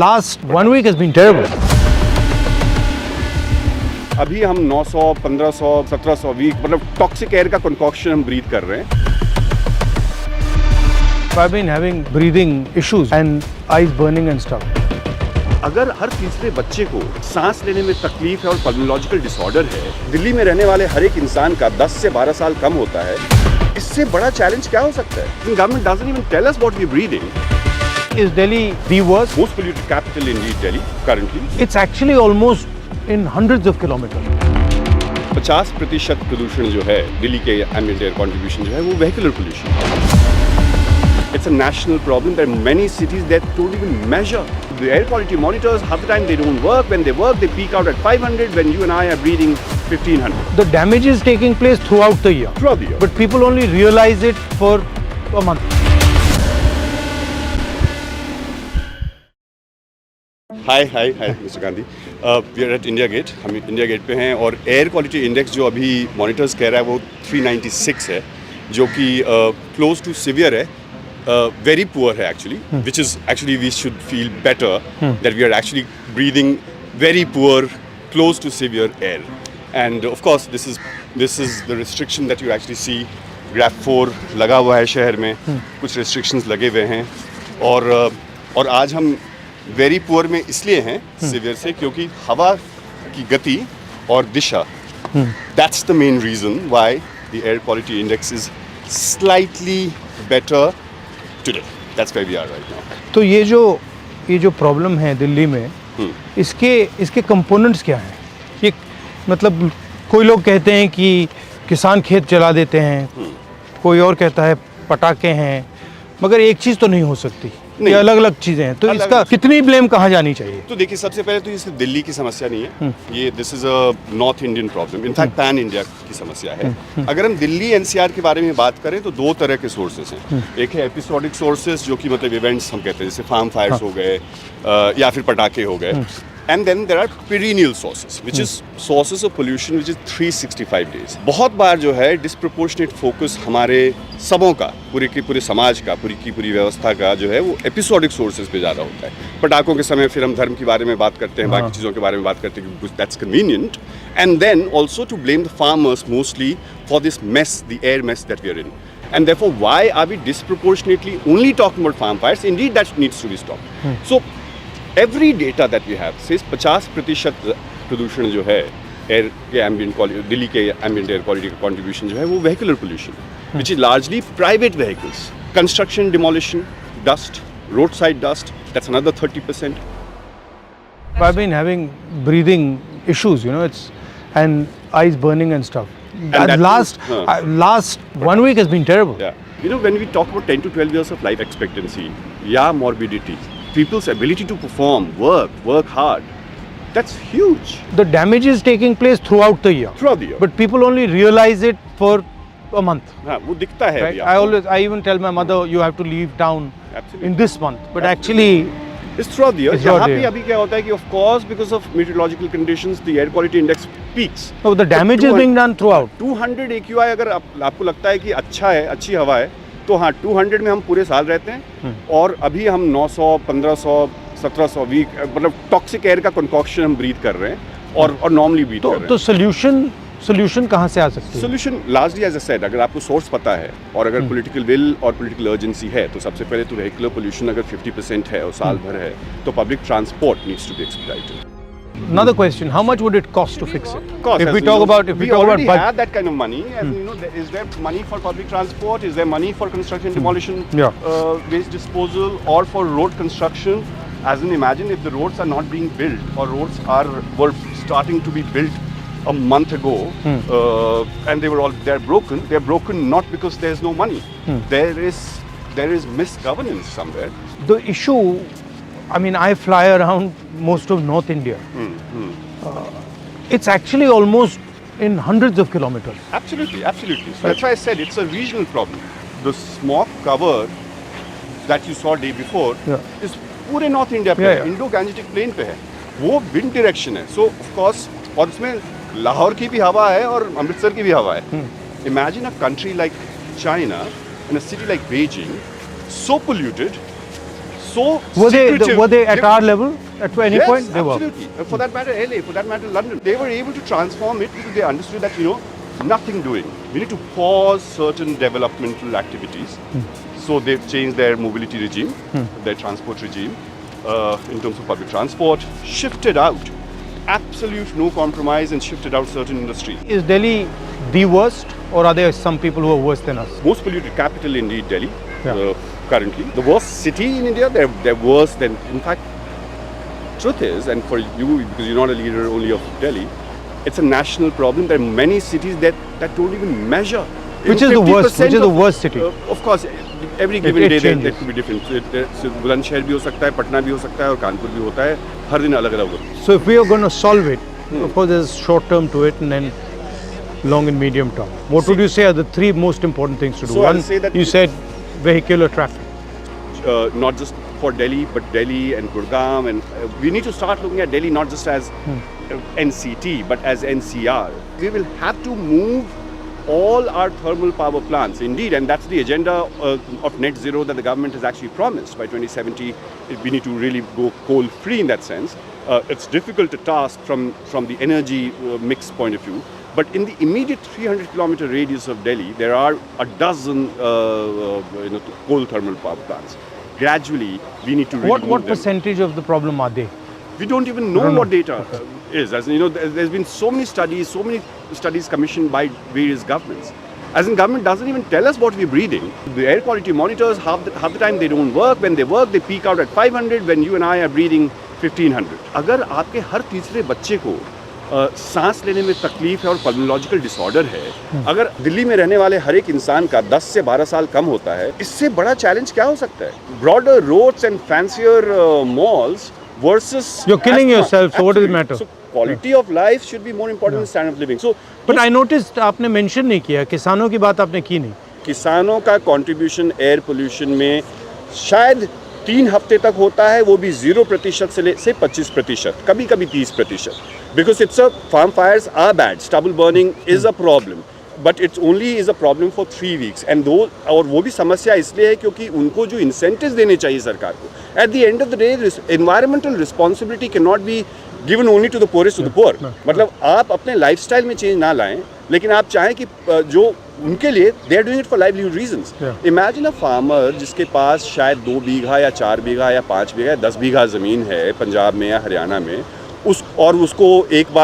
Last 1 week has been terrible. अभी हम 900, 1500, 1700 week मतलब टॉक्सिक एयर का कंकॉक्शन हम ब्रीथ कर रहे हैं। I've been having breathing issues and eyes burning and stuff. अगर हर तीसरे बच्चे को सांस लेने में तकलीफ है और पल्मोनोलॉजिकल डिसऑर्डर है, दिल्ली में रहने वाले हर एक इंसान का 10 से 12 साल कम होता है, इससे बड़ा चैलेंज क्या हो सकता है? Government doesn't even tell us what we're breathing. Is Delhi the worst? Most polluted capital indeed, Delhi currently. It's actually almost in hundreds of kilometers. 50% प्रदूषण जो है दिल्ली के एम्बिएंट एयर कंट्रीब्यूशन जो है वो वेहिकुलर पोल्यूशन है। It's a national problem. There are many cities that don't even measure. The air quality monitors, half the time they don't work. When they work, they peak out at 500 when you and I are breathing 1500. The damage is taking place throughout the year. Throughout the year. But people only realize it for a month. Hi mister Gandhi, we are at India Gate. हम India Gate पे हैं और air quality index जो अभी monitors कह रहा है वो 396 है, जो कि क्लोज टू सीवियर है, वेरी पुअर है actually, which is actually we should feel better that we are actually breathing very poor close to severe air. And of course this is the restriction that you actually see. GRAP 4 लगा हुआ है शहर में, कुछ restrictions लगे हुए हैं और आज हम वेरी पुअर में इसलिए हैं सीवियर से क्योंकि हवा की गति और दिशा, that's the main reason why the air quality index is slightly better today. That's where we are right now. तो ये जो प्रॉब्लम है दिल्ली में, इसके कंपोनेंट्स क्या हैं? ये मतलब कोई लोग कहते हैं कि किसान खेत जला देते हैं, कोई और कहता है पटाखे हैं, मगर एक चीज़ तो नहीं हो सकती, ये अलग अलग चीज़ें हैं। तो इसका कितनी ब्लेम कहाँ जानी चाहिए? तो देखिए, सबसे पहले तो ये सिर्फ दिल्ली की समस्या नहीं है, ये this is a north Indian problem, in fact pan India की समस्या है। अगर हम दिल्ली एनसीआर के बारे में बात करें तो दो तरह के सोर्सेस हैं। एक है एपिसोडिक सोर्सेस, जो कि मतलब इवेंट्स हम कहते हैं, जैसे फार्म फायर्स हो गए या फिर पटाखे हो गए। And then there are perennial sources, which is sources of pollution which is 365 days. बहुत बार जो है disproportionate focus हमारे सबों का, पूरे की पूरे समाज का, पूरी की पूरी व्यवस्था का जो है वो episodic sources पे ज़्यादा होता है। पटाखों के समय फिर हम धर्म के बारे में बात करते हैं, बाकी चीज़ों के बारे में बात करते हैं क्योंकि that's convenient. And then also to blame the farmers mostly for this mess, the air mess that we are in. And therefore, why are we disproportionately only talking about farm fires? Indeed, that needs to be stopped. So every data that we have says 50% प्रदूषण जो है air के ambient Delhi के ambient air quality का contribution जो है वो vehicular pollution, which is largely private vehicles, construction, demolition, dust, road side dust, that's another 30%. I've been having breathing issues, and eyes burning and stuff. And last 1 week has been terrible. Yeah. When we talk about 10 to 12 years of life expectancy, morbidity, people's ability to perform, work hard, that's huge. The damage is taking place throughout the year. But people only realize it for a month. हाँ, वो दिखता है right? अभी I even tell my mother, you have to leave town Absolutely. in this month. But actually, it's throughout the year. It's throughout यहाँ the पे year. अभी क्या होता है कि of course because of meteorological conditions the air quality index peaks. no, the damage is being done throughout. 200 AQI अगर आपको लगता है कि अच्छा है, अच्छी हवा है, तो हाँ 200 में हम पूरे साल रहते हैं। और अभी हम 900, 1500, 1700 वीक मतलब टॉक्सिक एयर का कंकॉक्शन हम ब्रीथ कर रहे हैं और नॉर्मली ब्रीथ कर रहे हैं। तो सोल्यूशन कहाँ से आ सकती है? Solution largely as I said, अगर आपको सोर्स पता है और अगर पॉलिटिकल विल और पॉलिटिकल अर्जेंसी है, तो सबसे पहले तो वेहिकुलर पोल्यूशन अगर 50% है और साल भर है, तो public transport needs to be exploited. Another question: how much would it cost to fix it? Cost, if we talk about have that kind of money, is there money for public transport? Is there money for construction, demolition, waste disposal, or for road construction? As in, imagine if the roads are not being built, or roads were starting to be built a month ago, and they're broken. They're broken not because there's no money. There is misgovernance somewhere. The issue, I mean, I fly around most of North India. It's actually almost in hundreds of kilometers. Absolutely. So that's why I said it's a regional problem. The smog cover that you saw day before is पूरे north India पे, Indo Gangetic plane पे है, वो wind direction है. सो of course, और उसमें लाहौर की भी हवा है और अमृतसर की भी हवा है. Imagine a country like China, in a city like Beijing, so polluted, so Were secretive. they at our level at any Yes, point? They were. absolutely. For that matter, LA, for that matter, London. They were able to transform it because they understood that, nothing doing. We need to pause certain developmental activities. So they've changed their mobility regime, their transport regime, in terms of public transport, shifted out. Absolute no compromise and shifted out certain industries. Is Delhi the worst, or are there some people who are worse than us? Most polluted capital indeed, Delhi, Yeah. currently. The worst city in India, they're worse than, in fact, truth is, and for you, because you're not a leader only of Delhi, it's a national problem. There are many cities that don't even measure. Which is the worst? Which is the worst city? Of course, every given it day changes. that could be different. So Bulandshahr भी हो सकता है, पटना भी हो सकता है और कानपुर भी होता है. हर दिन अलग अलग होता है. So if we are going to solve it, of course there's short term to it and then long and medium term. What would you say are the three most important things to do? So I'll One, say that you said vehicular traffic. not just for Delhi, but Delhi and Gurgaon, and we need to start looking at Delhi not just as NCT, but as NCR. We will have to move all our thermal power plants, indeed, and that's the agenda of net zero that the government has actually promised. By 2070, we need to really go coal-free in that sense. It's difficult to task from the energy mix point of view, but in the immediate 300-kilometer radius of Delhi, there are a dozen coal thermal power plants. Gradually, we need to really What move them. percentage of the problem are they? We don't even know what data is. As in, there's been so many studies commissioned by various governments. As in, government doesn't even tell us what we're breathing. The air quality monitors, half the time they don't work. When they work, they peak out at 500. When you and I are breathing 1500. अगर आपके हर तीसरे बच्चे को सांस लेने में तकलीफ है और पल्मोलॉजिकल डिसऑर्डर है, अगर दिल्ली में रहने वाले हर एक इंसान का 10 से 12 साल कम होता है, इससे बड़ा चैलेंज क्या हो सकता है? Broader roads and fancier malls versus You're killing asthma. yourself, so what does it matter? So quality of life should be more important than standard of living. So But I noticed आपने mention नहीं किया, किसानों की बात आपने की नहीं. किसानों का कंट्रीब्यूशन एयर पोल्यूशन में शायद 3 हफ्ते तक होता है, वो भी 0% से 25%, कभी कभी 30%. Because it's a farm fires are bad, stubble burning is a problem, but it's only is a problem for 3 weeks. And और वो भी समस्या इसलिए है क्योंकि उनको जो incentives देने चाहिए सरकार को. At the end of the day, environmental responsibility cannot be given only to the poorest of the poor. मतलब आप अपने लाइफस्टाइल में चेंज ना लाएं, लेकिन आप चाहें कि जो उनके लिए they are doing it for livelihood reasons. Imagine a farmer जिसके पास शायद 2 बीघा या 4 बीघा या 5 बीघा या 10 बीघा ज़मीन है पंजाब में या हरियाणा में, उसको एक बार